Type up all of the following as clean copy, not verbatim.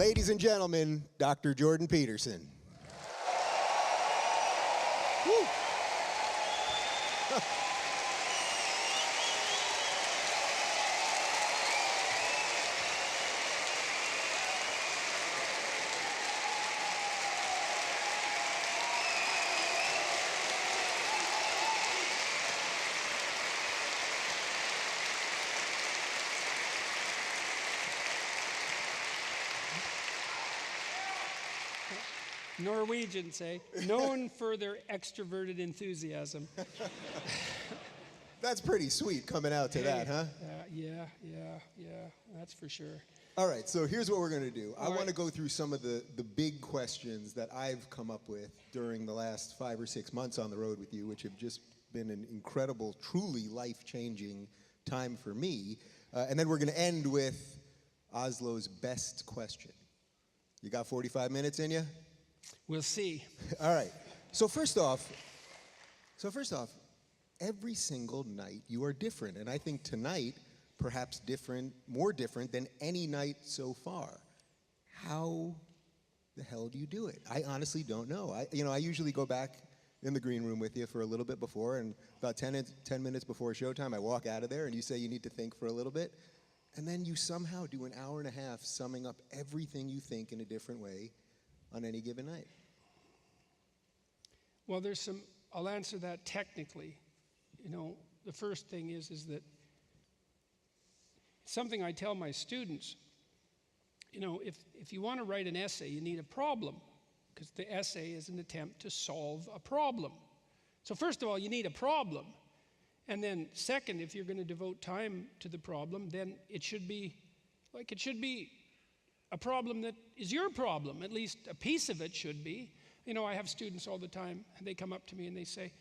Ladies and gentlemen, Dr. Jordan Peterson. Woo. Norwegians say, known for their extroverted enthusiasm. That's pretty sweet coming out to that, huh? Yeah, that's for sure. All right, so here's what we're going to do. I All want to right. go through some of the big questions that I've come up with during the last 5 or 6 months on the road with you, which have just been an incredible, truly life-changing time for me. And then we're going to end with Oslo's best question. You got 45 minutes in you? We'll see. All right. So first off, every single night you are different. And I think tonight, perhaps different, more different than any night so far. How the hell do you do it? I honestly don't know. I usually go back in the green room with you for a little bit before, and about 10 minutes before showtime, I walk out of there and you say you need to think for a little bit. And then you somehow do an hour and a half summing up everything you think in a different way on any given night. Well, I'll answer that technically. The first thing is that something I tell my students, if you want to write an essay, you need a problem, because the essay is an attempt to solve a problem. So first of all, you need a problem. And then second, if you're going to devote time to the problem, then it should be a problem that is your problem. At least a piece of it should be. I have students all the time, and they come up to me and they say,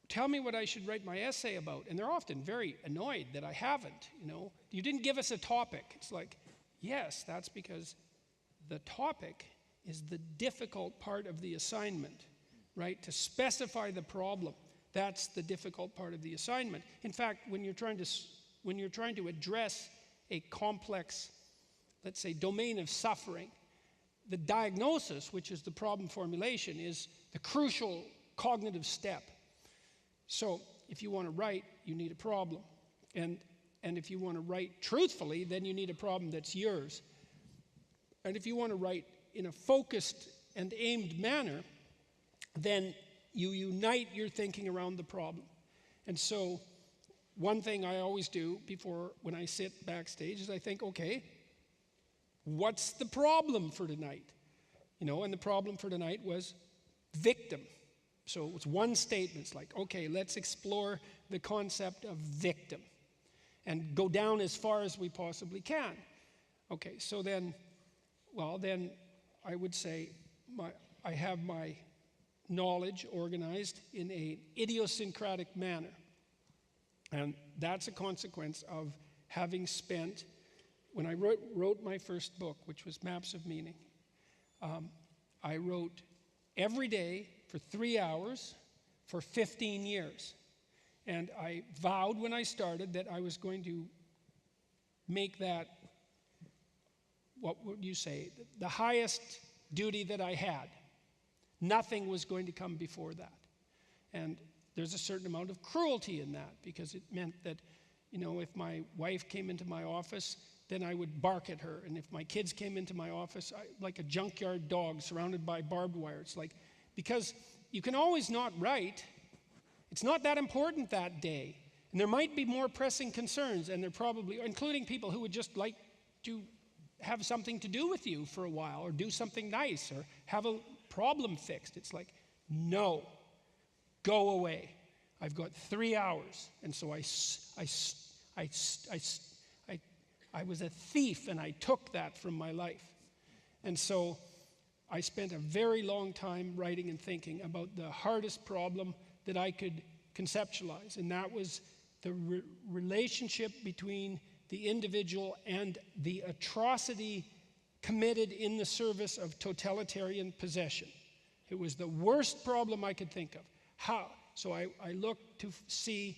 tell me what I should write my essay about. And they're often very annoyed that I haven't, You didn't give us a topic. It's like, yes, that's because the topic is the difficult part of the assignment, right? To specify the problem, that's the difficult part of the assignment. In fact, when you're trying to address a complex, let's say, domain of suffering, the diagnosis, which is the problem formulation, is the crucial cognitive step. So if you want to write, you need a problem. And if you want to write truthfully, then you need a problem that's yours. And if you want to write in a focused and aimed manner, then you unite your thinking around the problem. And so one thing I always do when I sit backstage is I think, okay, what's the problem for tonight? And the problem for tonight was victim. So it was one statement. It's like, okay, let's explore the concept of victim and go down as far as we possibly can. Okay, so then I would say I have my knowledge organized in an idiosyncratic manner. And that's a consequence of having spent, when I wrote my first book, which was Maps of Meaning, I wrote every day for 3 hours for 15 years. And I vowed when I started that I was going to make that, what would you say, the highest duty that I had. Nothing was going to come before that. And there's a certain amount of cruelty in that, because it meant that, if my wife came into my office, then I would bark at her. And if my kids came into my office, like a junkyard dog surrounded by barbed wire. It's like, because you can always not write. It's not that important that day. And there might be more pressing concerns, and they're probably, including people who would just like to have something to do with you for a while, or do something nice, or have a problem fixed. It's like, no, go away. I've got 3 hours. And so I was a thief, and I took that from my life. And so I spent a very long time writing and thinking about the hardest problem that I could conceptualize, and that was the relationship between the individual and the atrocity committed in the service of totalitarian possession. It was the worst problem I could think of. How? So I looked to see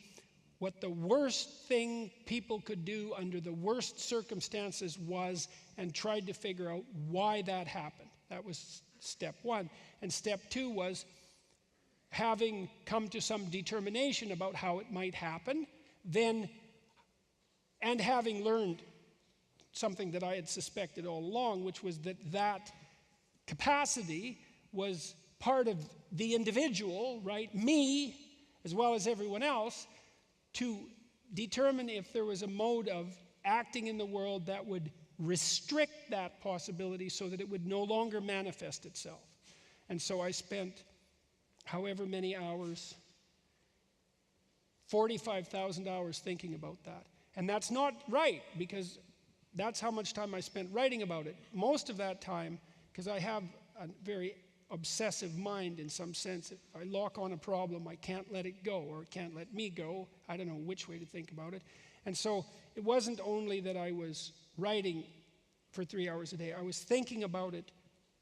what the worst thing people could do under the worst circumstances was and tried to figure out why that happened. That was step one. And step two was having come to some determination about how it might happen, and having learned something that I had suspected all along, which was that capacity was part of the individual, right? Me, as well as everyone else, to determine if there was a mode of acting in the world that would restrict that possibility so that it would no longer manifest itself. And so I spent however many hours, 45,000 hours thinking about that. And that's not right, because that's how much time I spent writing about it. Most of that time, because I have a very obsessive mind in some sense. If I lock on a problem, I can't let it go, or it can't let me go. I don't know which way to think about it. And so it wasn't only that I was writing for 3 hours a day. I was thinking about it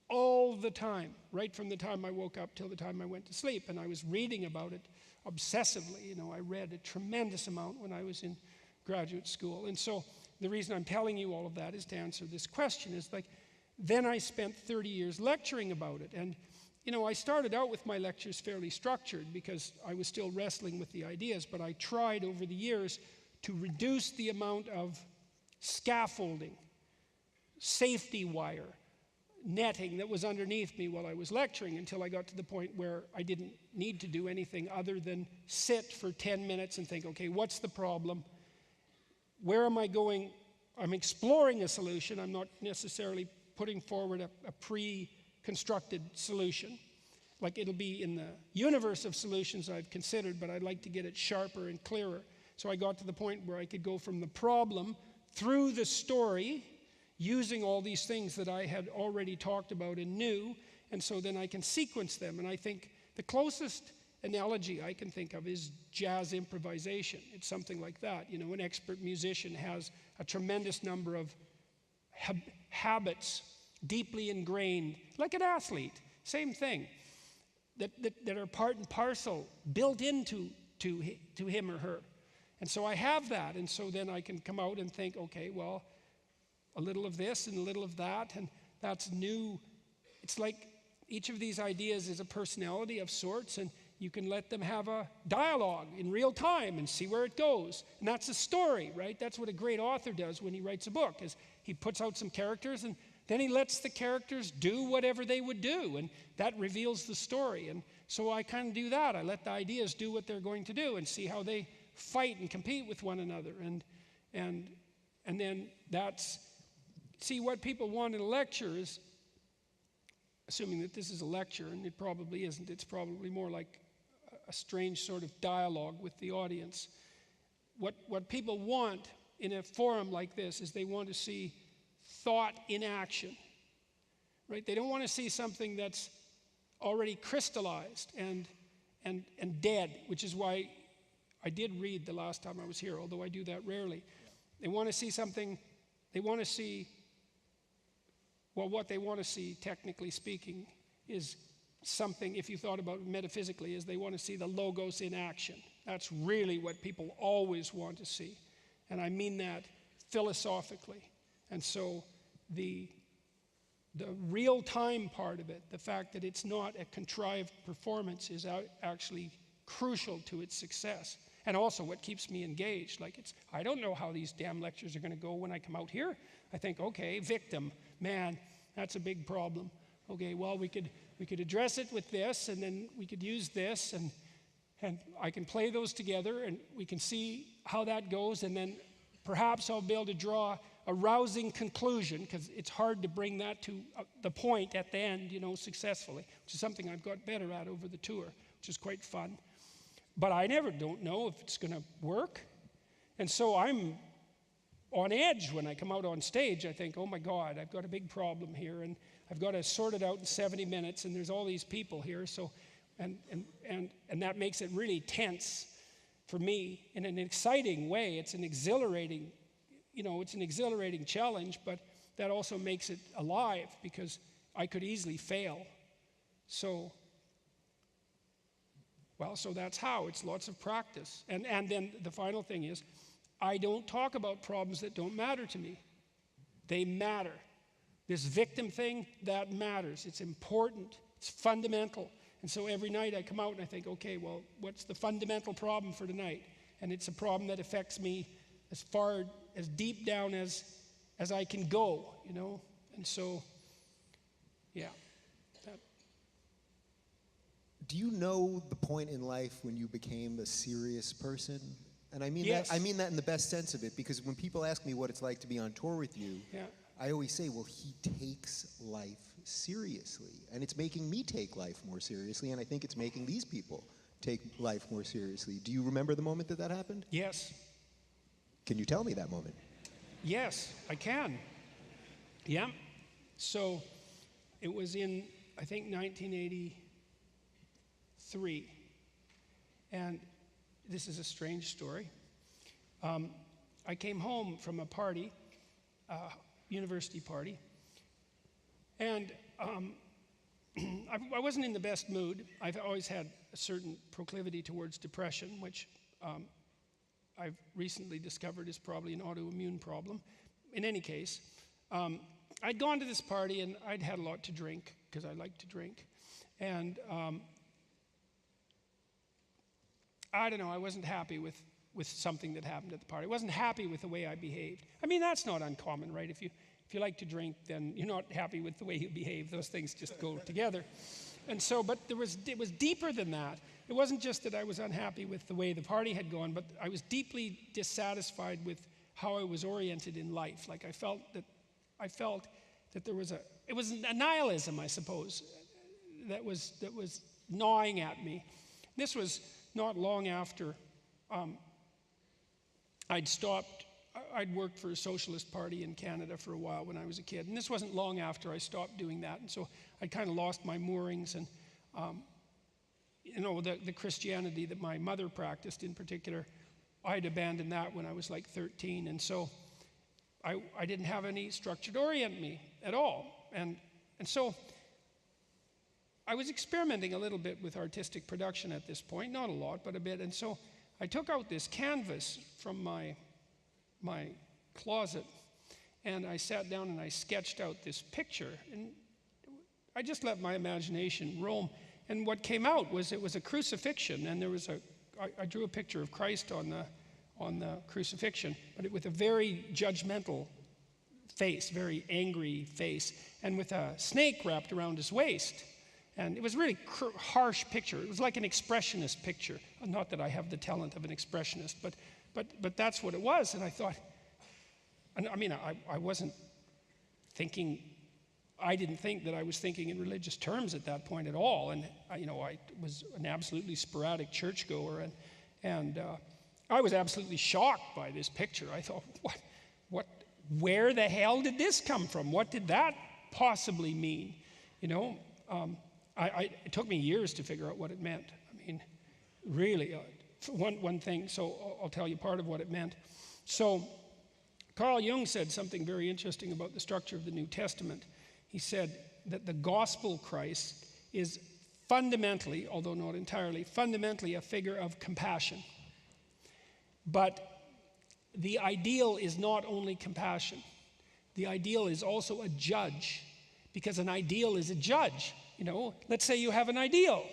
all the time, right from the time I woke up till the time I went to sleep. And I was reading about it obsessively. You know, I read a tremendous amount when I was in graduate school. And so the reason I'm telling you all of that is to answer this question. Is like, then I spent 30 years lecturing about it. And, you know, I started out with my lectures fairly structured because I was still wrestling with the ideas, but I tried over the years to reduce the amount of scaffolding, safety wire, netting that was underneath me while I was lecturing, until I got to the point where I didn't need to do anything other than sit for 10 minutes and think, okay, what's the problem? Where am I going? I'm exploring a solution. I'm not necessarily putting forward a pre-constructed solution. Like, it'll be in the universe of solutions I've considered, but I'd like to get it sharper and clearer. So I got to the point where I could go from the problem through the story, using all these things that I had already talked about and knew, and so then I can sequence them. And I think the closest analogy I can think of is jazz improvisation. It's something like that. You know, an expert musician has a tremendous number of habits deeply ingrained, like an athlete, same thing, that are part and parcel, built into him or her. And so I have that, and so then I can come out and think, okay, well, a little of this and a little of that, and that's new. It's like each of these ideas is a personality of sorts, and you can let them have a dialogue in real time and see where it goes. And that's a story, right? That's what a great author does when he writes a book, is he puts out some characters and then he lets the characters do whatever they would do, and that reveals the story. And so I kind of do that. I let the ideas do what they're going to do and see how they fight and compete with one another. And then that's, see, what people want in a lecture is, assuming that this is a lecture, and it probably isn't, it's probably more like a strange sort of dialogue with the audience. What people want in a forum like this is they want to see thought in action, right? They don't want to see something that's already crystallized and dead, which is why I did read the last time I was here, although I do that rarely. They want to see something, they want to see, well, what they want to see, technically speaking, is something, if you thought about it metaphysically, is they want to see the logos in action. That's really what people always want to see. And I mean that philosophically. And so the real-time part of it, the fact that it's not a contrived performance, is actually crucial to its success. And also what keeps me engaged. Like, I don't know how these damn lectures are going to go when I come out here. I think, okay, victim, man, that's a big problem. Okay, well, we could address it with this, and then we could use this, and I can play those together, and we can see how that goes, and then perhaps I'll be able to draw a rousing conclusion, because it's hard to bring that to the point at the end, you know, successfully, which is something I've got better at over the tour, which is quite fun. But I don't know if it's going to work. And so I'm on edge when I come out on stage. I think, oh my God, I've got a big problem here, and I've got to sort it out in 70 minutes, and there's all these people here. So, and that makes it really tense for me in an exciting way. It's an exhilarating, it's an exhilarating challenge, but that also makes it alive, because I could easily fail. So Well, so that's how. It's lots of practice. And then the final thing is, I don't talk about problems that don't matter to me. They matter. This victim thing, that matters. It's important. It's fundamental. And so every night I come out and I think, okay, well, what's the fundamental problem for tonight? And it's a problem that affects me as far, as deep down as I can go, you know? And so, yeah. Do you know the point in life when you became a serious person? And I mean Yes. that in the best sense of it, because when people ask me what it's like to be on tour with you, Yeah. I always say, well, he takes life seriously. And it's making me take life more seriously, and I think it's making these people take life more seriously. Do you remember the moment that happened? Yes. Can you tell me that moment? Yes, I can. Yeah. So it was in, I think, 1983. And this is a strange story. I came home from a party, university party, and I wasn't in the best mood. I've always had a certain proclivity towards depression, which I've recently discovered is probably an autoimmune problem. In any case, I'd gone to this party and I'd had a lot to drink, because I like to drink. And I don't know, I wasn't happy with something that happened at the party. I wasn't happy with the way I behaved. I mean, that's not uncommon, right? If you like to drink, then you're not happy with the way you behave. Those things just go together. And so, but it was deeper than that. It wasn't just that I was unhappy with the way the party had gone, but I was deeply dissatisfied with how I was oriented in life. Like I felt that there was it was a nihilism, I suppose, that was gnawing at me. This was not long after I'd worked for a socialist party in Canada for a while when I was a kid. And this wasn't long after I stopped doing that. And so I'd kind of lost my moorings. And, the Christianity that my mother practiced in particular, I'd abandoned that when I was like 13. And so I didn't have any structure to orient me at all. And so I was experimenting a little bit with artistic production at this point, not a lot, but a bit. And so I took out this canvas from my closet, and I sat down and I sketched out this picture. And I just let my imagination roam. And what came out was it was a crucifixion, and I drew a picture of Christ on the crucifixion, but with a very judgmental face, very angry face, and with a snake wrapped around his waist. And it was a really harsh picture. It was like an expressionist picture. Not that I have the talent of an expressionist, but that's what it was. And I thought, I mean, I wasn't thinking, I didn't think that I was thinking in religious terms at that point at all. And, I was an absolutely sporadic churchgoer. And I was absolutely shocked by this picture. I thought, where the hell did this come from? What did that possibly mean? It took me years to figure out what it meant. I mean, really, one thing, so I'll tell you part of what it meant. So Carl Jung said something very interesting about the structure of the New Testament. He said that the gospel Christ is fundamentally, although not entirely, fundamentally a figure of compassion. But the ideal is not only compassion. The ideal is also a judge, because an ideal is a judge. Let's say you have an ideal.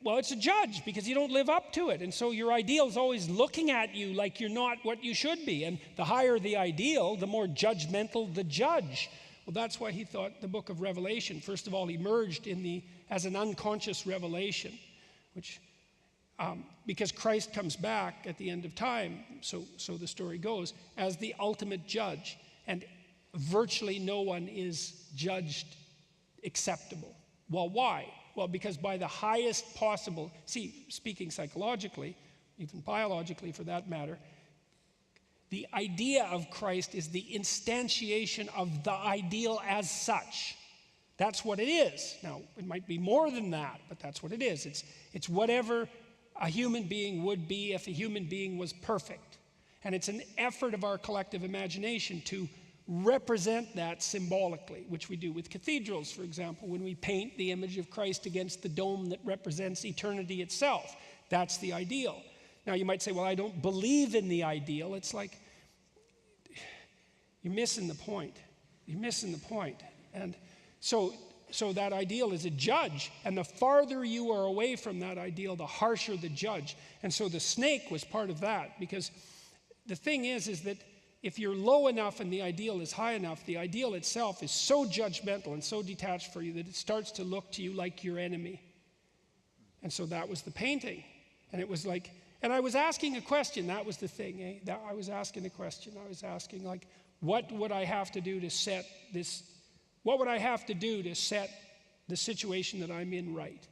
Well, it's a judge because you don't live up to it. And so your ideal is always looking at you like you're not what you should be. And the higher the ideal, the more judgmental the judge. Well, that's why he thought the book of Revelation, first of all, emerged as an unconscious revelation, which, because Christ comes back at the end of time, so the story goes, as the ultimate judge. And virtually no one is judged acceptable. Well, why? Well, because by the highest possible, speaking psychologically, even biologically for that matter, the idea of Christ is the instantiation of the ideal as such. That's what it is. Now, it might be more than that, but that's what it is. It's whatever a human being would be if a human being was perfect. And it's an effort of our collective imagination to represent that symbolically, which we do with cathedrals, for example, when we paint the image of Christ against the dome that represents eternity itself. That's the ideal. Now, you might say, well, I don't believe in the ideal. It's like, you're missing the point. You're missing the point. And so that ideal is a judge, and the farther you are away from that ideal, the harsher the judge. And so the snake was part of that, because the thing is that if you're low enough and the ideal is high enough, the ideal itself is so judgmental and so detached for you that it starts to look to you like your enemy. And so that was the painting. And it was like, and I was asking a question. That was the thing, I was asking a question. I was asking, like, what would I have to do to set this, what would I have to do to set the situation that I'm in right?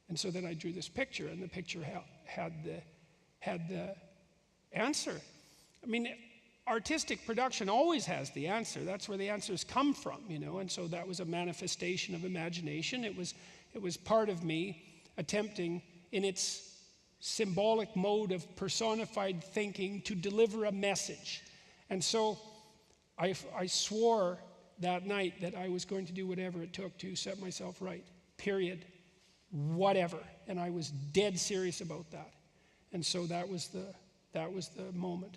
And so then I drew this picture, and the picture had the answer. I mean, artistic production always has the answer. That's where the answers come from, you know. And so that was a manifestation of imagination. It was part of me attempting, in its symbolic mode of personified thinking, to deliver a message. And so I swore that night that I was going to do whatever it took to set myself right. Period. Whatever. And I was dead serious about that. And so that was the moment.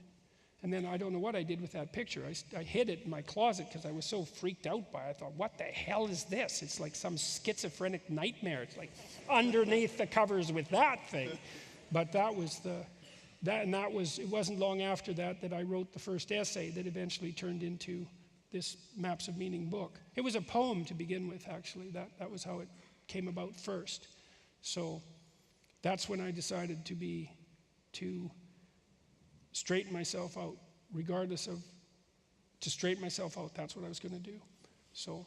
And then I don't know what I did with that picture. I hid it in my closet because I was so freaked out by it. I thought, what the hell is this? It's like some schizophrenic nightmare. It's like underneath the covers with that thing. But it wasn't long after that I wrote the first essay that eventually turned into this Maps of Meaning book. It was a poem to begin with, actually. That was how it came about first. So that's when I decided to straighten myself out, to straighten myself out. That's what I was going to do. So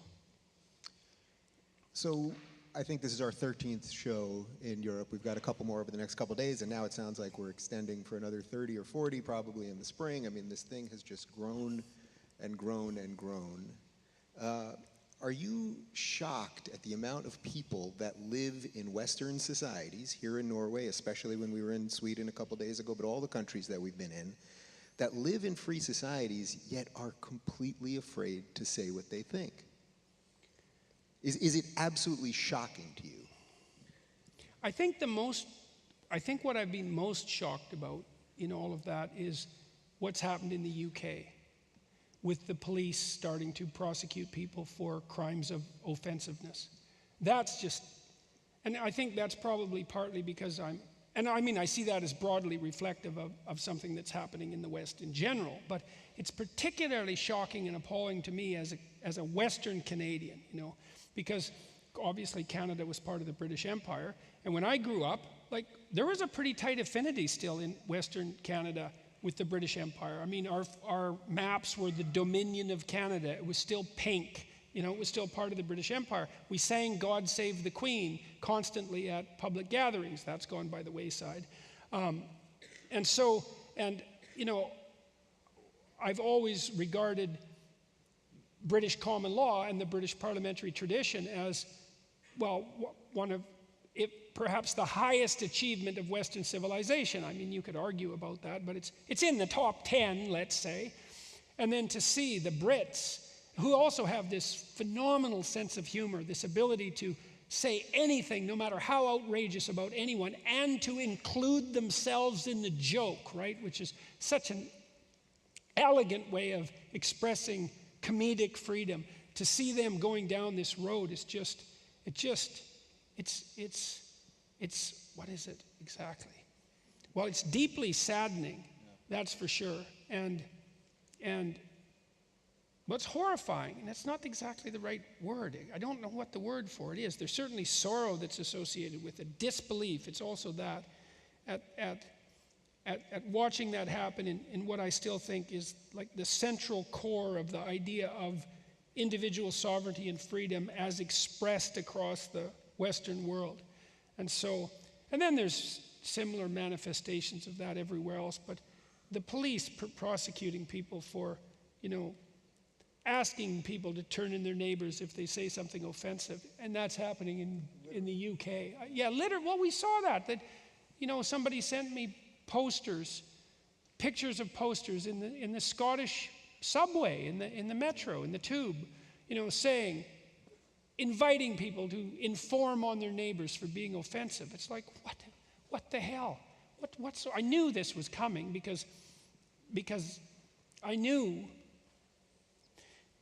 I think this is our 13th show in Europe. We've got a couple more over the next couple days, and now it sounds like we're extending for another 30 or 40 probably in the spring. I mean, this thing has just grown and grown and grown. Are you shocked at the amount of people that live in Western societies, here in Norway, especially when we were in Sweden a couple days ago, but all the countries that we've been in, that live in free societies yet are completely afraid to say what they think? Is it absolutely shocking to you? I think what I've been most shocked about in all of that is what's happened in the UK, with the police starting to prosecute people for crimes of offensiveness. That's just, and I think that's probably partly because I see that as broadly reflective of something that's happening in the West in general, but it's particularly shocking and appalling to me as a Western Canadian, you know, because obviously Canada was part of the British Empire, and when I grew up, like, there was a pretty tight affinity still in Western Canada with the British Empire. I mean, our maps were the Dominion of Canada. It was still pink. You know, it was still part of the British Empire. We sang God Save the Queen constantly at public gatherings. That's gone by the wayside. And you know, I've always regarded British common law and the British parliamentary tradition as, well, one of, perhaps the highest achievement of Western civilization. I mean, you could argue about that, but it's in the top 10, let's say. And then to see the Brits, who also have this phenomenal sense of humor, this ability to say anything, no matter how outrageous, about anyone, and to include themselves in the joke, right? Which is such an elegant way of expressing comedic freedom. To see them going down this road is it's what is it exactly? Well, it's deeply saddening, that's for sure. And what's horrifying, and that's not exactly the right word. I don't know what the word for it is. There's certainly sorrow that's associated with it, disbelief. It's also that at watching that happen in what I still think is like the central core of the idea of individual sovereignty and freedom as expressed across the Western world. And then there's similar manifestations of that everywhere else, but the police prosecuting people for, you know, asking people to turn in their neighbors if they say something offensive, and that's happening in the UK. Well, we saw that, you know, somebody sent me pictures of posters in the Scottish subway, in the metro, in the tube, saying, inviting people to inform on their neighbors for being offensive. It's like, what the hell? I knew this was coming because I knew.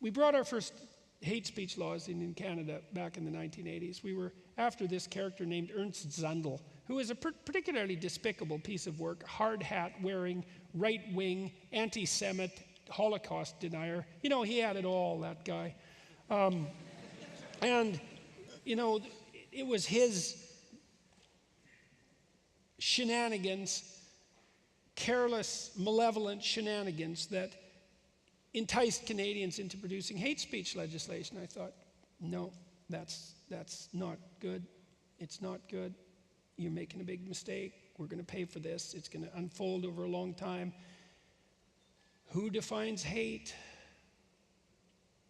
We brought our first hate speech laws in Canada back in the 1980s. We were after this character named Ernst Zundel, who is a particularly despicable piece of work, hard hat wearing, right-wing, anti-Semite, Holocaust denier. He had it all, that guy. And, it was his shenanigans, careless, malevolent shenanigans that enticed Canadians into producing hate speech legislation. I thought, no, that's not good. It's not good. You're making a big mistake. We're going to pay for this. It's going to unfold over a long time. Who defines hate?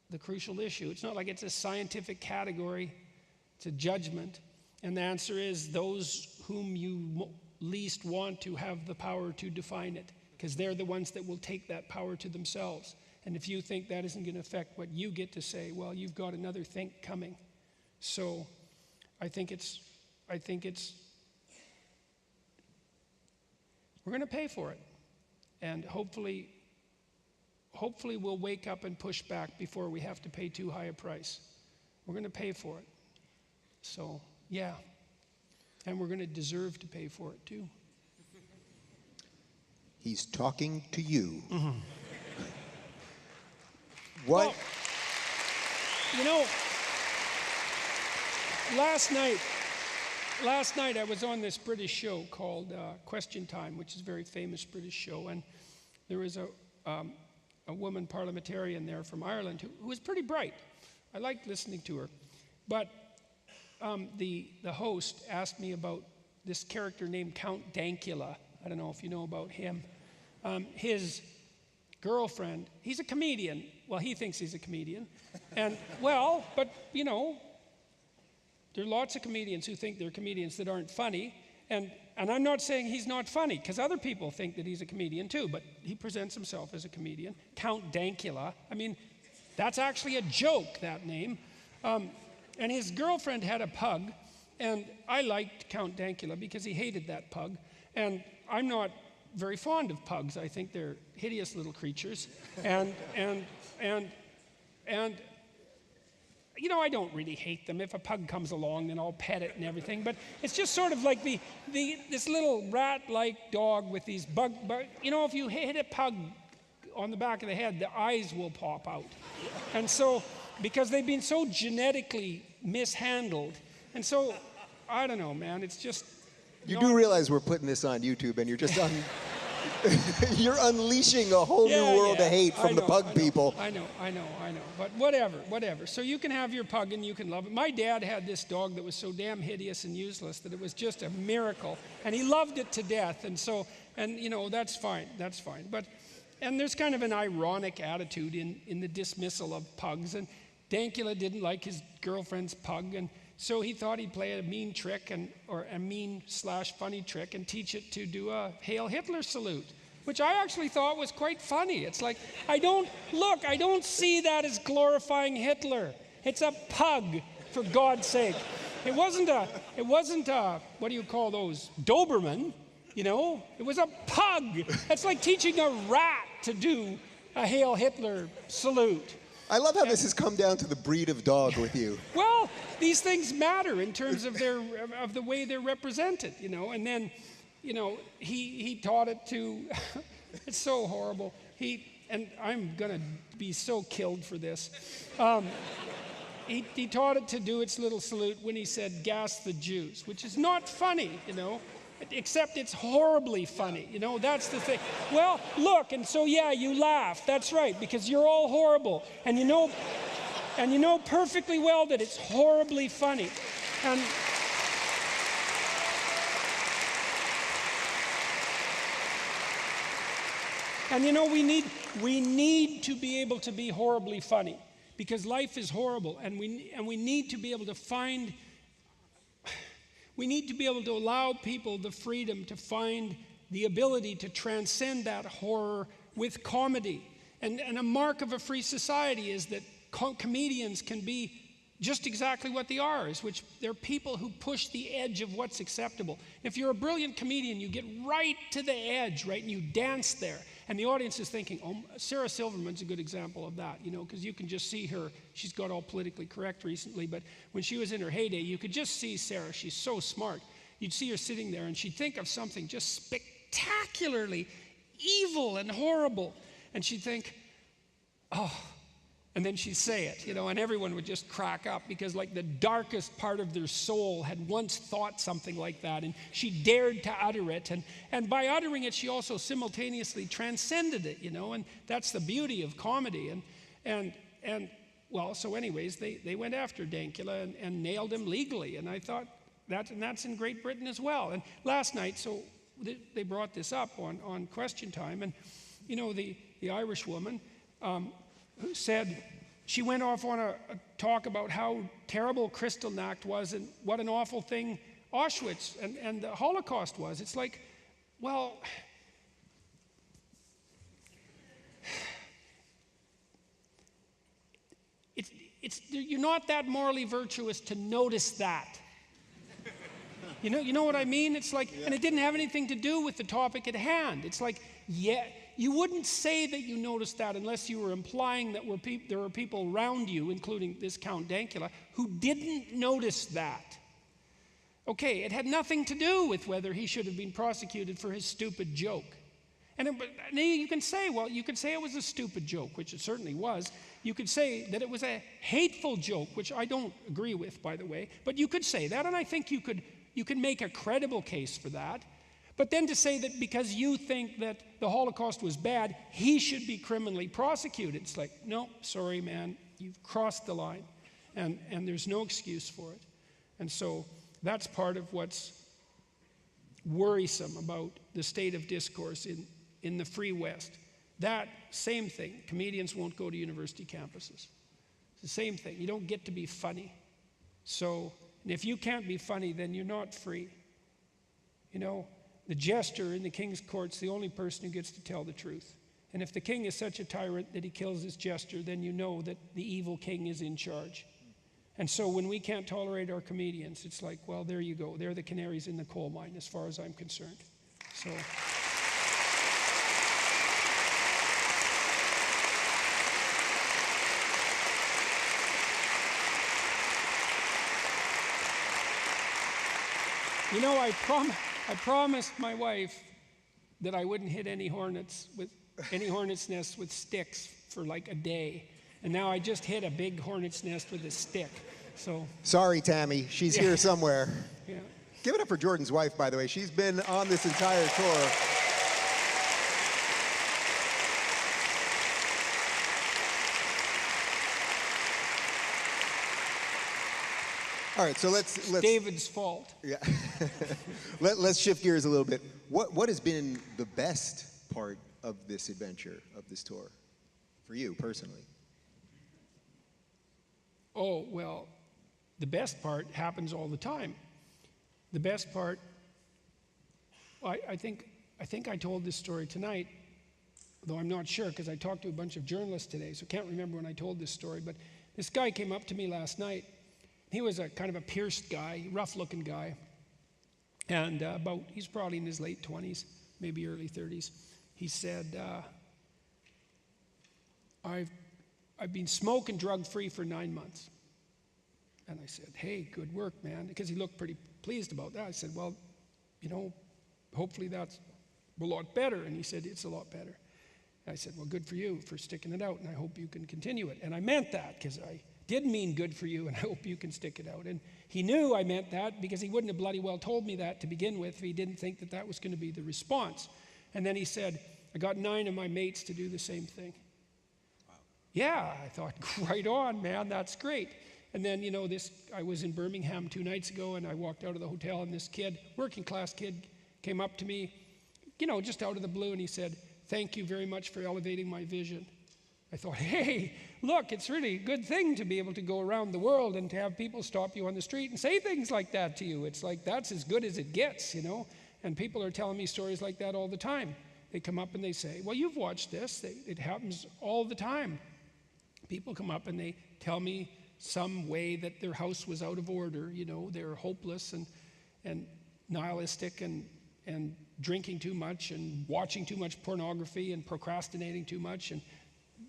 The crucial issue. It's not like it's a scientific category. It's a judgment. And the answer is those whom you least want to have the power to define it, because they're the ones that will take that power to themselves. And if you think that isn't going to affect what you get to say, well, you've got another think coming. So I think it's we're going to pay for it. And hopefully we'll wake up and push back before we have to pay too high a price. We're going to pay for it. So, yeah. And we're going to deserve to pay for it too. He's talking to you. Mm-hmm. What? Well, last night I was on this British show called Question Time, which is a very famous British show, and there was a woman parliamentarian there from Ireland who was pretty bright. I liked listening to her, but the host asked me about this character named Count Dankula. I don't know if you know about him. His girlfriend, he's a comedian. Well, he thinks he's a comedian. And, well, but, there are lots of comedians who think they're comedians that aren't funny. And I'm not saying he's not funny, because other people think that he's a comedian too, but he presents himself as a comedian. Count Dankula. I mean, that's actually a joke, that name. And his girlfriend had a pug, and I liked Count Dankula because he hated that pug. And I'm not very fond of pugs. I think they're hideous little creatures. And I don't really hate them. If a pug comes along, then I'll pet it and everything. But it's just sort of like this little rat-like dog with these bug. If you hit a pug on the back of the head, the eyes will pop out. And so, because they've been so genetically mishandled, and so, I don't know, man. It's just. You do realize we're putting this on YouTube, and you're just you're unleashing a whole new world of hate from the pug people. I know. But whatever. So you can have your pug and you can love it. My dad had this dog that was so damn hideous and useless that it was just a miracle. And he loved it to death. And that's fine. And there's kind of an ironic attitude in the dismissal of pugs. And Dankula didn't like his girlfriend's pug, and so he thought he'd play a mean trick or a mean/funny trick and teach it to do a Hail Hitler salute, which I actually thought was quite funny. It's like, I don't see that as glorifying Hitler. It's a pug, for God's sake. It wasn't a what do you call those, Doberman, It was a pug. It's like teaching a rat to do a Hail Hitler salute. I love how this has come down to the breed of dog with you. Well, these things matter in terms of the way they're represented, And then, he taught it to. It's so horrible. And I'm gonna be so killed for this. He taught it to do its little salute when he said "gas the Jews," which is not funny, Except it's horribly funny, that's the thing. Well, look, and so you laugh, that's right, because you're all horrible, and you know perfectly well that it's horribly funny. And we need to be able to be horribly funny, because life is horrible, and we need to be able to find. We need to be able to allow people the freedom to find the ability to transcend that horror with comedy. And a mark of a free society is that comedians can be just exactly what they are, is which they're people who push the edge of what's acceptable. If you're a brilliant comedian, you get right to the edge, right, and you dance there. And the audience is thinking, oh, Sarah Silverman's a good example of that, because you can just see her. She's got all politically correct recently, but when she was in her heyday, you could just see Sarah. She's so smart. You'd see her sitting there, and she'd think of something just spectacularly evil and horrible, and she'd think, oh, and then she'd say it, and everyone would just crack up because like the darkest part of their soul had once thought something like that, and she dared to utter it, and by uttering it, she also simultaneously transcended it, and that's the beauty of comedy, and well, so anyways, they went after Dankula and nailed him legally, and I thought that's in Great Britain as well. And last night, so they brought this up on Question Time, and the Irish woman who said she went off on a talk about how terrible Kristallnacht was and what an awful thing Auschwitz and the Holocaust was. It's like, well, you're not that morally virtuous to notice that. You know what I mean? It's like, and it didn't have anything to do with the topic at hand. It's like, yeah, you wouldn't say that you noticed that unless you were implying that there were people around you, including this Count Dankula, who didn't notice that. Okay, it had nothing to do with whether he should have been prosecuted for his stupid joke. And you can say, well, you could say it was a stupid joke, which it certainly was. You could say that it was a hateful joke, which I don't agree with, by the way. But you could say that, and I think you could make a credible case for that. But then to say that because you think that the Holocaust was bad, he should be criminally prosecuted. It's like, no, sorry, man, you've crossed the line. And there's no excuse for it. And so that's part of what's worrisome about the state of discourse in the free West. That same thing, comedians won't go to university campuses. It's the same thing. You don't get to be funny. So, and if you can't be funny, then you're not free. The jester in the king's court's the only person who gets to tell the truth. And if the king is such a tyrant that he kills his jester, then you know that the evil king is in charge. And so when we can't tolerate our comedians, it's like, well, there you go. They're the canaries in the coal mine as far as I'm concerned. So... I promised my wife that I wouldn't hit any hornet's nests with sticks for like a day. And now I just hit a big hornet's nest with a stick. So sorry, Tammy. She's here somewhere. Yeah. Give it up for Jordan's wife, by the way. She's been on this entire tour. All right, so let's David's fault. Yeah. Let's shift gears a little bit. What has been the best part of this adventure, of this tour, for you personally? Oh, well, the best part happens all the time. The best part, I think I told this story tonight, though I'm not sure because I talked to a bunch of journalists today, so I can't remember when I told this story, but this guy came up to me last night. He was a kind of a pierced guy, rough-looking guy, and he's probably in his late 20s, maybe early 30s. He said, I've been smoking drug-free for 9 months. And I said, hey, good work, man, because he looked pretty pleased about that. I said, well, hopefully that's a lot better. And he said, it's a lot better. And I said, well, good for you for sticking it out, and I hope you can continue it. And I meant that because I did mean good for you, and I hope you can stick it out. And he knew I meant that because he wouldn't have bloody well told me that to begin with if he didn't think that that was going to be the response. And then he said, I got 9 of my mates to do the same thing. Wow. Yeah, I thought, right on, man, that's great. And then, I was in Birmingham 2 nights ago, and I walked out of the hotel, and this kid, working class kid, came up to me, just out of the blue, and he said, thank you very much for elevating my vision. I thought, hey, look, it's really a good thing to be able to go around the world and to have people stop you on the street and say things like that to you. It's like, that's as good as it gets, And people are telling me stories like that all the time. they come up and they say, well, you've watched this. It happens all the time. People come up and they tell me some way that their house was out of order. They're hopeless and nihilistic and drinking too much and watching too much pornography and procrastinating too much and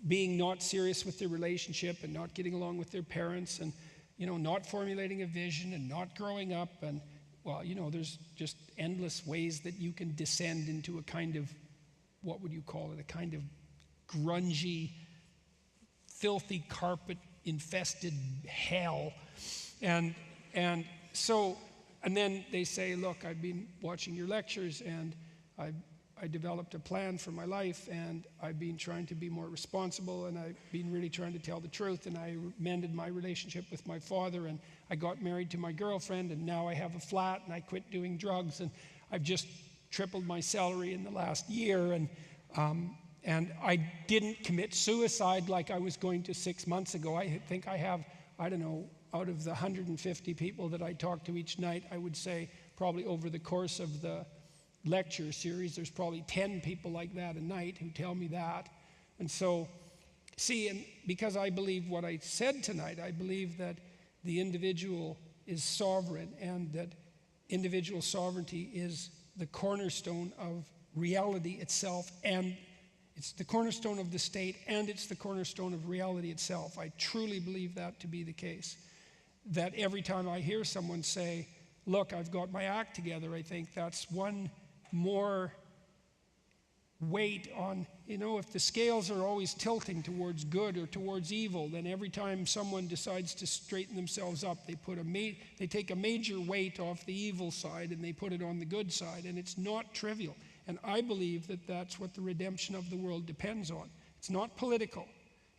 being not serious with their relationship and not getting along with their parents and, not formulating a vision and not growing up. And, well, there's just endless ways that you can descend into a kind of, what would you call it, a kind of grungy, filthy carpet-infested hell. And then they say, look, I've been watching your lectures and I developed a plan for my life and I've been trying to be more responsible and I've been really trying to tell the truth and I mended my relationship with my father and I got married to my girlfriend and now I have a flat and I quit doing drugs and I've just tripled my salary in the last year and I didn't commit suicide like I was going to 6 months ago. I think I have, I don't know, out of the 150 people that I talk to each night, I would say probably over the course of the lecture series, there's probably 10 people like that a night who tell me that. And so, and because I believe what I said tonight, I believe that the individual is sovereign and that individual sovereignty is the cornerstone of reality itself, and it's the cornerstone of the state, and it's the cornerstone of reality itself. I truly believe that to be the case. That every time I hear someone say, look, I've got my act together, I think that's one more weight on, if the scales are always tilting towards good or towards evil, then every time someone decides to straighten themselves up, they take a major weight off the evil side and they put it on the good side, and it's not trivial. And I believe that that's what the redemption of the world depends on. It's not political.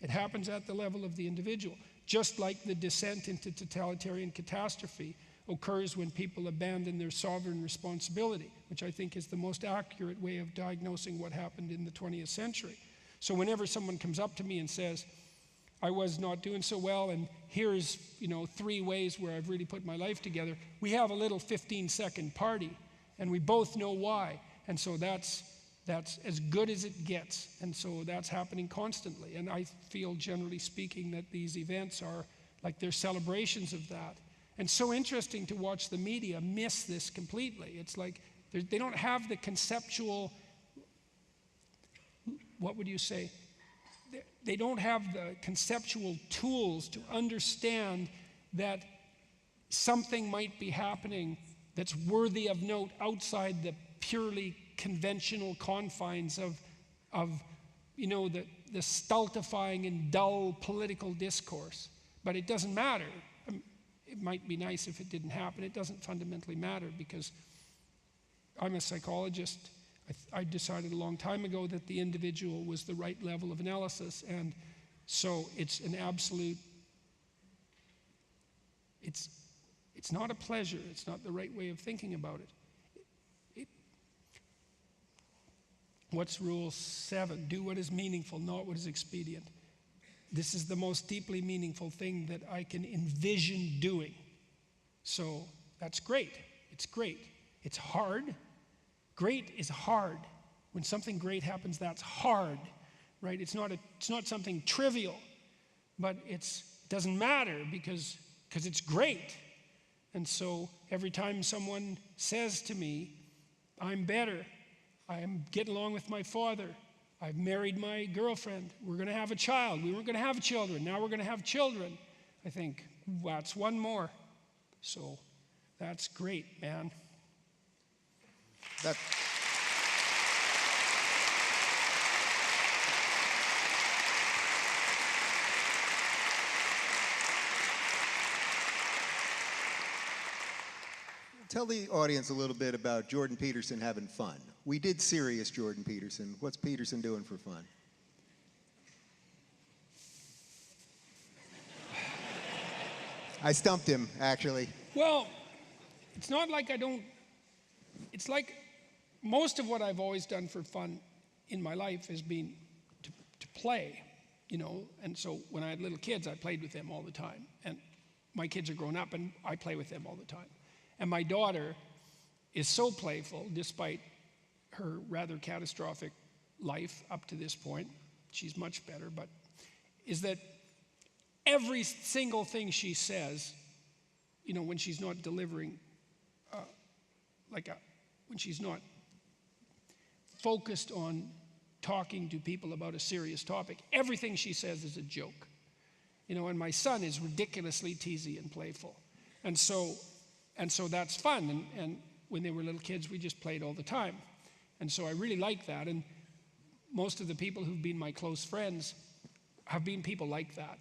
It happens at the level of the individual, just like the descent into totalitarian catastrophe occurs when people abandon their sovereign responsibility, which I think is the most accurate way of diagnosing what happened in the 20th century. So whenever someone comes up to me and says, I was not doing so well, and here's 3 ways where I've really put my life together, we have a little 15-second party, and we both know why. And so that's as good as it gets. And so that's happening constantly. And I feel, generally speaking, that these events are like they're celebrations of that. And so interesting to watch the media miss this completely. It's like they don't have the conceptual, what would you say? They don't have the conceptual tools to understand that something might be happening that's worthy of note outside the purely conventional confines of the stultifying and dull political discourse. But it doesn't matter. It might be nice if it didn't happen. It doesn't fundamentally matter because I'm a psychologist. I decided a long time ago that the individual was the right level of analysis, and so it's an absolute, it's not a pleasure. It's not the right way of thinking about it. What's rule 7? Do what is meaningful, not what is expedient. This is the most deeply meaningful thing that I can envision doing. So that's great. It's great. It's hard. Great is hard. When something great happens, that's hard, right? It's not something trivial, but it doesn't matter because it's great. And so every time someone says to me, I'm better, I'm getting along with my father, I've married my girlfriend, we're going to have a child, we weren't going to have children, now we're going to have children, I think, that's one more. So that's great, man. Tell the audience a little bit about Jordan Peterson having fun. We did serious Jordan Peterson. What's Peterson doing for fun? I stumped him, actually. Well, it's not like it's like most of what I've always done for fun in my life has been to play, and so when I had little kids, I played with them all the time, and my kids are grown up, and I play with them all the time. And my daughter is so playful, despite her rather catastrophic life up to this point. She's much better, but is that every single thing she says, when she's not delivering, when she's not focused on talking to people about a serious topic, everything she says is a joke. And my son is ridiculously teasy and playful. And so that's fun. And when they were little kids, we just played all the time. And so I really like that. And most of the people who've been my close friends have been people like that.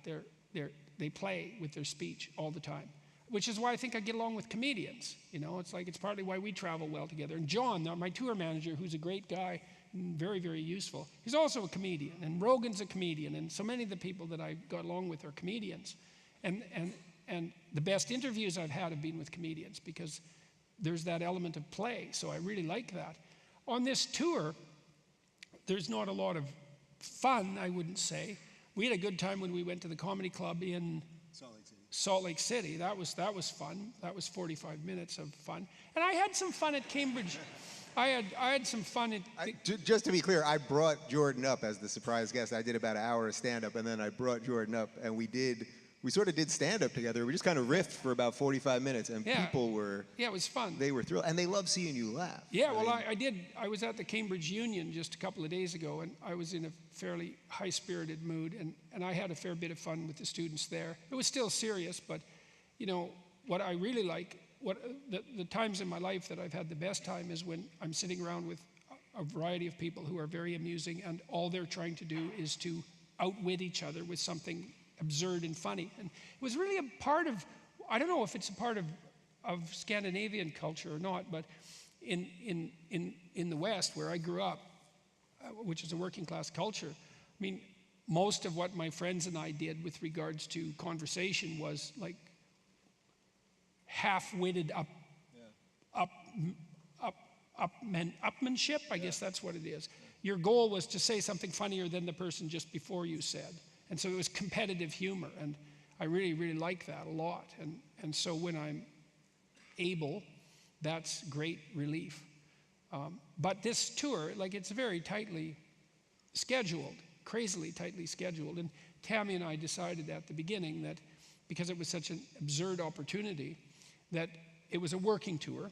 They play with their speech all the time, which is why I think I get along with comedians. It's partly why we travel well together. And John, my tour manager, who's a great guy, very, very useful, he's also a comedian. And Rogan's a comedian. And so many of the people that I got along with are comedians. And the best interviews I've had have been with comedians because there's that element of play. So I really like that. On this tour, there's not a lot of fun, I wouldn't say. We had a good time when we went to the comedy club in Salt Lake City. That was fun. That was 45 minutes of fun. And I had some fun at Cambridge. I had some fun. Just to be clear, I brought Jordan up as the surprise guest. I did about an hour of stand-up, and then I brought Jordan up, and we sort of did stand-up together. We just kind of riffed for about 45 minutes, and people were... Yeah, it was fun. They were thrilled, and they love seeing you laugh. Yeah, well, I did. I was at the Cambridge Union just a couple of days ago, and I was in a fairly high-spirited mood, and I had a fair bit of fun with the students there. It was still serious, but, what I really like, the times in my life that I've had the best time is when I'm sitting around with a variety of people who are very amusing, and all they're trying to do is to outwit each other with something absurd and funny. And it was really a part of, I don't know if it's a part of Scandinavian culture or not, but in the West where I grew up, which is a working class culture, I mean, most of what my friends and I did with regards to conversation was like half-witted upmanship, I guess that's what it is. Your goal was to say something funnier than the person just before you said. And so it was competitive humor, and I really, really like that a lot. And so when I'm able, that's great relief. But this tour, it's very tightly scheduled, crazily tightly scheduled. And Tammy and I decided at the beginning that because it was such an absurd opportunity, that it was a working tour,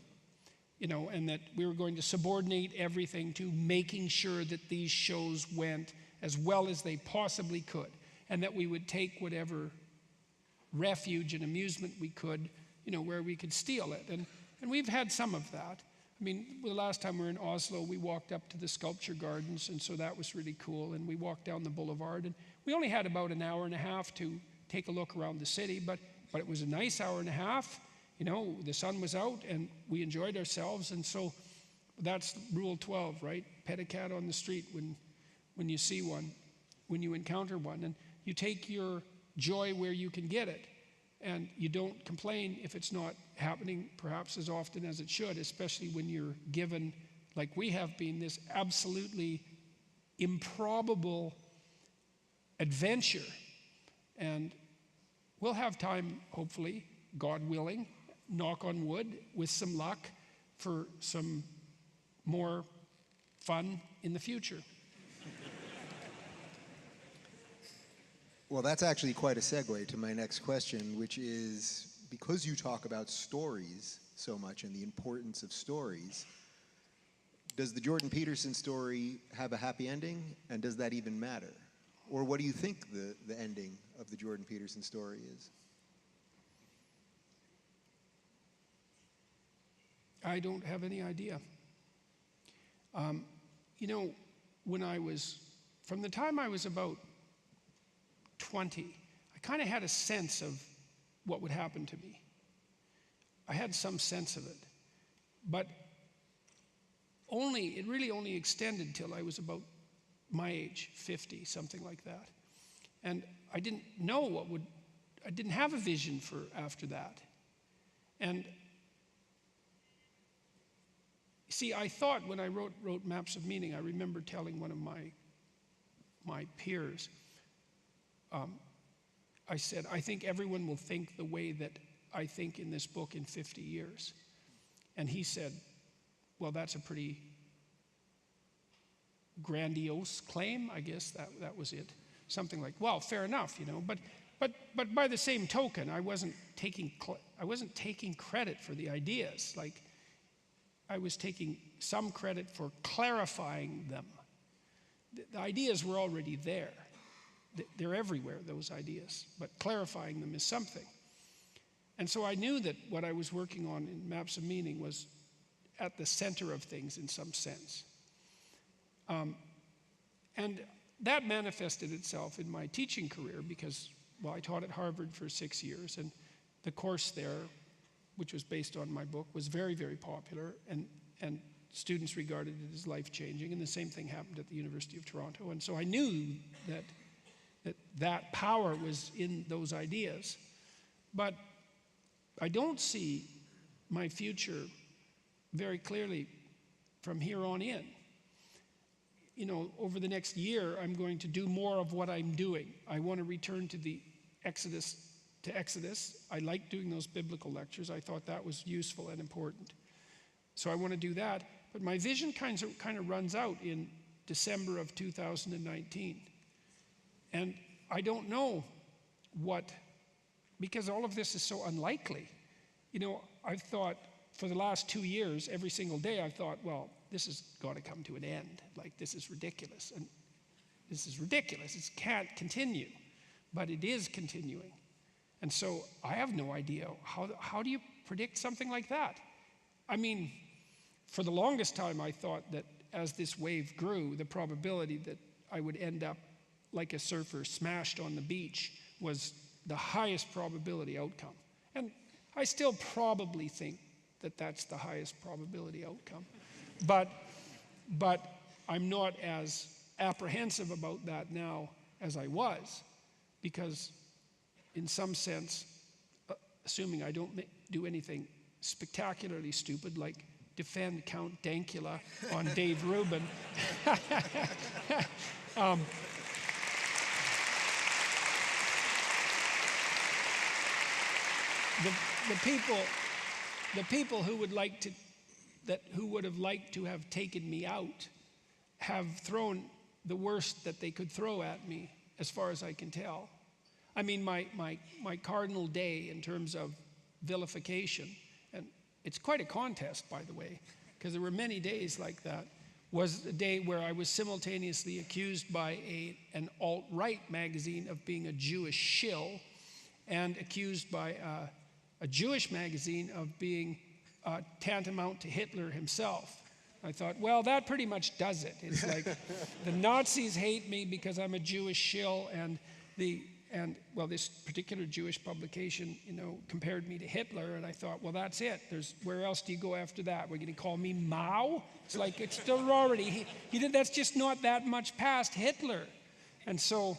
and that we were going to subordinate everything to making sure that these shows went as well as they possibly could, and that we would take whatever refuge and amusement we could, where we could steal it. And we've had some of that. I mean, the last time we were in Oslo, we walked up to the sculpture gardens, and so that was really cool. And we walked down the boulevard, and we only had about an hour and a half to take a look around the city, but it was a nice hour and a half. The sun was out, and we enjoyed ourselves. And so that's Rule 12, right? Pet a cat on the street when you see one, when you encounter one. And you take your joy where you can get it. And you don't complain if it's not happening perhaps as often as it should, especially when you're given, like we have been, this absolutely improbable adventure. And we'll have time, hopefully, God willing, knock on wood, with some luck, for some more fun in the future. Well, that's actually quite a segue to my next question, which is, because you talk about stories so much and the importance of stories, does the Jordan Peterson story have a happy ending, and does that even matter? Or what do you think the ending of the Jordan Peterson story is? I don't have any idea. From the time I was about 20, I kind of had a sense of what would happen to me. I had some sense of it, but it really only extended till I was about my age, 50, something like that. And I didn't know I didn't have a vision for after that. And see, I thought when I wrote Maps of Meaning, I remember telling one of my peers, I said, I think everyone will think the way that I think in this book in 50 years. And he said, well, that's a pretty grandiose claim, I guess that was it. Something like, well, fair enough, you know. But by the same token, I wasn't taking credit for the ideas. Like, I was taking some credit for clarifying them. The ideas were already there. They're everywhere, those ideas. But clarifying them is something. And so I knew that what I was working on in Maps of Meaning was at the center of things in some sense. And that manifested itself in my teaching career because, well, I taught at Harvard for 6 years, and the course there, which was based on my book, was very, very popular, and students regarded it as life-changing, and the same thing happened at the University of Toronto. And so I knew that power was in those ideas. But I don't see my future very clearly from here on in. You know, over the next year, I'm going to do more of what I'm doing. I want to return to the Exodus. I like doing those biblical lectures. I thought that was useful and important. So I want to do that. But my vision kind of runs out in December of 2019. And I don't know because all of this is so unlikely. You know, I've thought for the last 2 years, every single day, I've thought, well, this has got to come to an end. Like, this is ridiculous. And this is ridiculous. It can't continue. But it is continuing. And so I have no idea. How do you predict something like that? I mean, for the longest time, I thought that as this wave grew, the probability that I would end up like a surfer smashed on the beach was the highest probability outcome. And I still probably think that that's the highest probability outcome. But I'm not as apprehensive about that now as I was, because in some sense, assuming I don't do anything spectacularly stupid like defend Count Dankula on Dave Rubin, the people who would have liked to have taken me out have thrown the worst that they could throw at me, as far as I can tell. I mean, my cardinal day in terms of vilification, and it's quite a contest, by the way, because there were many days like that, was a day where I was simultaneously accused by an alt-right magazine of being a Jewish shill, and accused by a Jewish magazine of being tantamount to Hitler himself. I thought, well, that pretty much does it. It's like the Nazis hate me because I'm a Jewish shill, and this particular Jewish publication, you know, compared me to Hitler, and I thought, well, that's it. Where else do you go after that? We're going to call me Mao? It's like, it's still already, that's just not that much past Hitler. And so,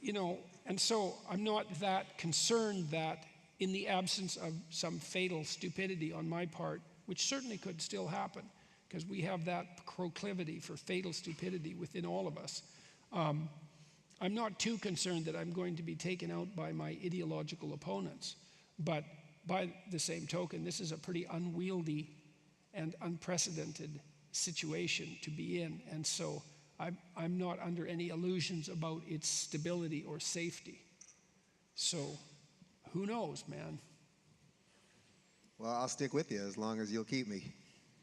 you know, I'm not that concerned that in the absence of some fatal stupidity on my part, which certainly could still happen, because we have that proclivity for fatal stupidity within all of us. I'm not too concerned that I'm going to be taken out by my ideological opponents, but by the same token, this is a pretty unwieldy and unprecedented situation to be in, and so I'm not under any illusions about its stability or safety. So, who knows, man? Well, I'll stick with you as long as you'll keep me.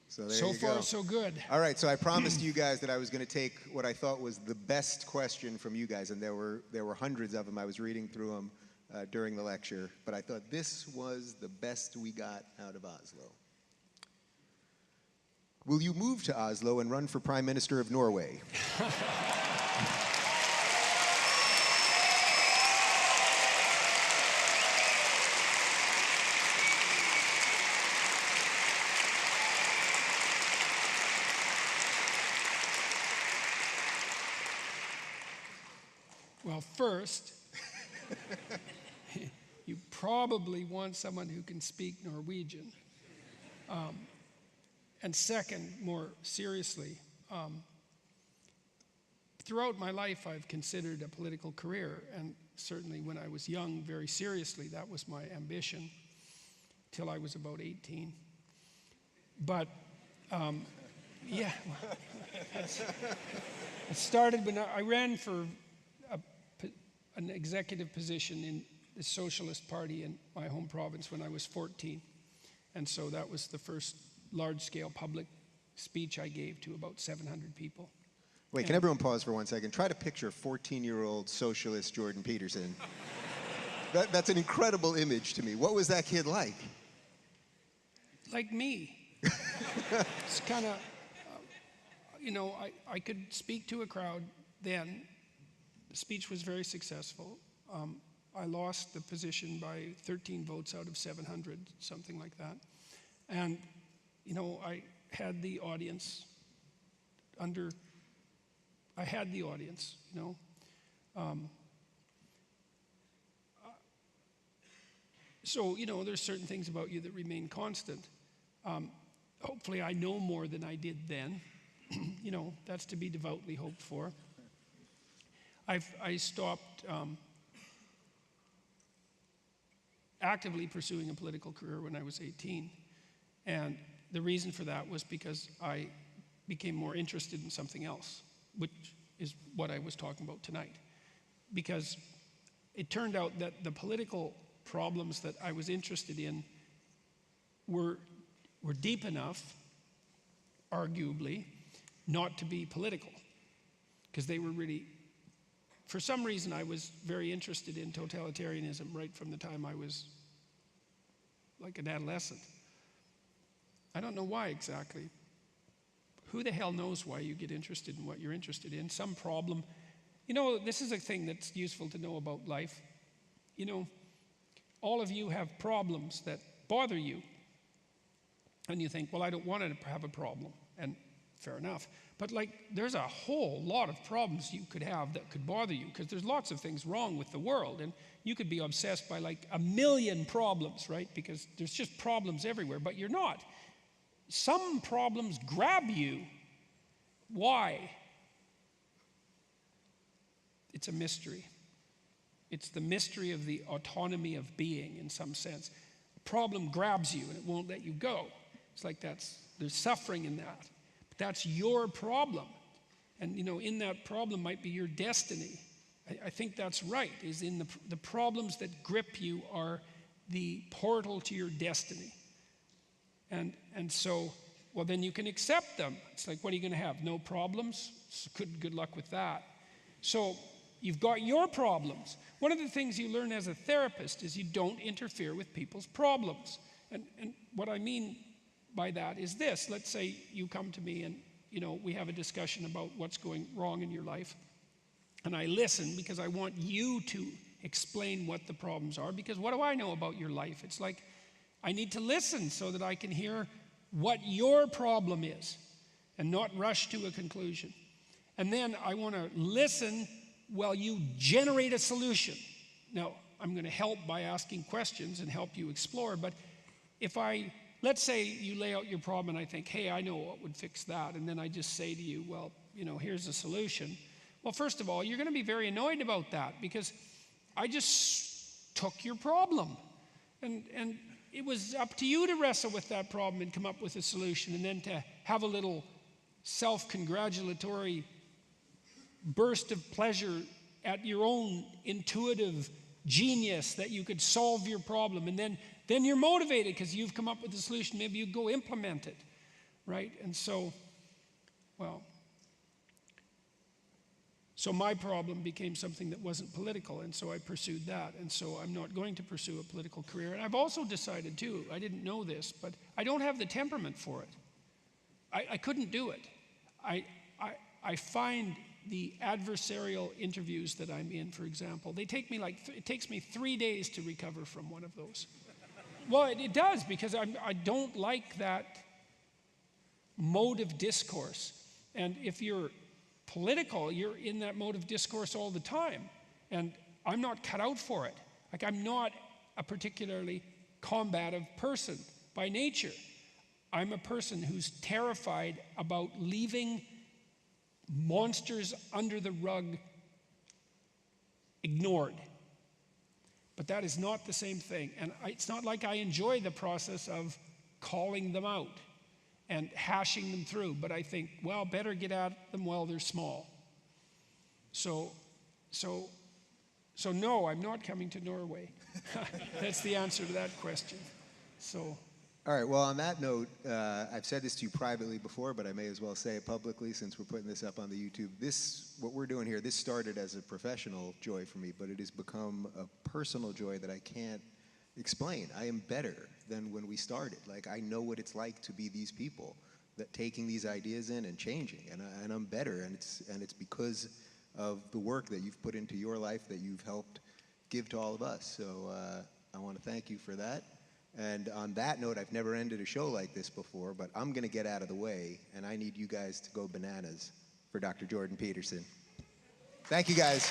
So there so you far, go. so good. All right, so I promised you guys that I was going to take what I thought was the best question from you guys, and there were hundreds of them. I was reading through them during the lecture, but I thought this was the best we got out of Oslo. Will you move to Oslo and run for Prime Minister of Norway? Well, first, you probably want someone who can speak Norwegian. And second, more seriously, throughout my life I've considered a political career, and certainly when I was young, very seriously, that was my ambition, till I was about 18. But Yeah. Well, it started when I ran for an executive position in the Socialist Party in my home province when I was 14. And so that was the first large-scale public speech I gave to about 700 people. Wait, can everyone pause for 1 second? Try to picture 14-year-old socialist Jordan Peterson. That's an incredible image to me. What was that kid like? Like me. It's kind of, I could speak to a crowd then. The speech was very successful. I lost the position by 13 votes out of 700, something like that. And, I had the audience So, there's certain things about you that remain constant. Hopefully I know more than I did then. That's to be devoutly hoped for. I stopped actively pursuing a political career when I was 18. And the reason for that was because I became more interested in something else, which is what I was talking about tonight. Because it turned out that the political problems that I was interested in were deep enough, arguably, not to be political. Because they were really, for some reason, I was very interested in totalitarianism right from the time I was like an adolescent. I don't know why exactly. Who the hell knows why you get interested in what you're interested in? Some problem. This is a thing that's useful to know about life. All of you have problems that bother you. And you think, well, I don't want to have a problem. And fair enough. But there's a whole lot of problems you could have that could bother you, because there's lots of things wrong with the world. And you could be obsessed by a million problems, right? Because there's just problems everywhere, but you're not. Some problems grab you. Why? It's a mystery. It's the mystery of the autonomy of being in some sense. A problem grabs you and it won't let you go. It's like there's suffering in that. But that's your problem. And in that problem might be your destiny. I think that's right, is in the problems that grip you are the portal to your destiny. And so, well, then you can accept them. It's like, what are you going to have? No problems? Good luck with that. So you've got your problems. One of the things you learn as a therapist is you don't interfere with people's problems. And what I mean by that is this. Let's say you come to me and, we have a discussion about what's going wrong in your life. And I listen because I want you to explain what the problems are. Because what do I know about your life? It's like I need to listen so that I can hear what your problem is and not rush to a conclusion. And then I want to listen while you generate a solution. Now, I'm going to help by asking questions and help you explore. But let's say you lay out your problem and I think, hey, I know what would fix that. And then I just say to you, well, here's the solution. Well, first of all, you're going to be very annoyed about that because I just took your problem. And it was up to you to wrestle with that problem and come up with a solution, and then to have a little self-congratulatory burst of pleasure at your own intuitive genius that you could solve your problem. And then you're motivated because you've come up with a solution. Maybe you go implement it, right? And so my problem became something that wasn't political, and so I pursued that. And so I'm not going to pursue a political career. And I've also decided, too, I didn't know this, but I don't have the temperament for it. I couldn't do it. I find the adversarial interviews that I'm in, for example, it takes me 3 days to recover from one of those. Well, it does, because I don't like that mode of discourse. And if you're political, you're in that mode of discourse all the time. And I'm not cut out for it. I'm not a particularly combative person by nature. I'm a person who's terrified about leaving monsters under the rug ignored. But that is not the same thing. And it's not like I enjoy the process of calling them out. and hashing them through. But I think, well, better get at them while they're small. So no, I'm not coming to Norway. That's the answer to that question. So. All right, well, on that note, I've said this to you privately before, but I may as well say it publicly since we're putting this up on the YouTube. What we're doing here, this started as a professional joy for me, but it has become a personal joy that I can't explain. I am better than when we started. Like, I know what it's like to be these people, that taking these ideas in and changing, and I'm better, and it's because of the work that you've put into your life that you've helped give to all of us. So I want to thank you for that. And on that note, I've never ended a show like this before, but I'm going to get out of the way, and I need you guys to go bananas for Dr. Jordan Peterson. Thank you, guys.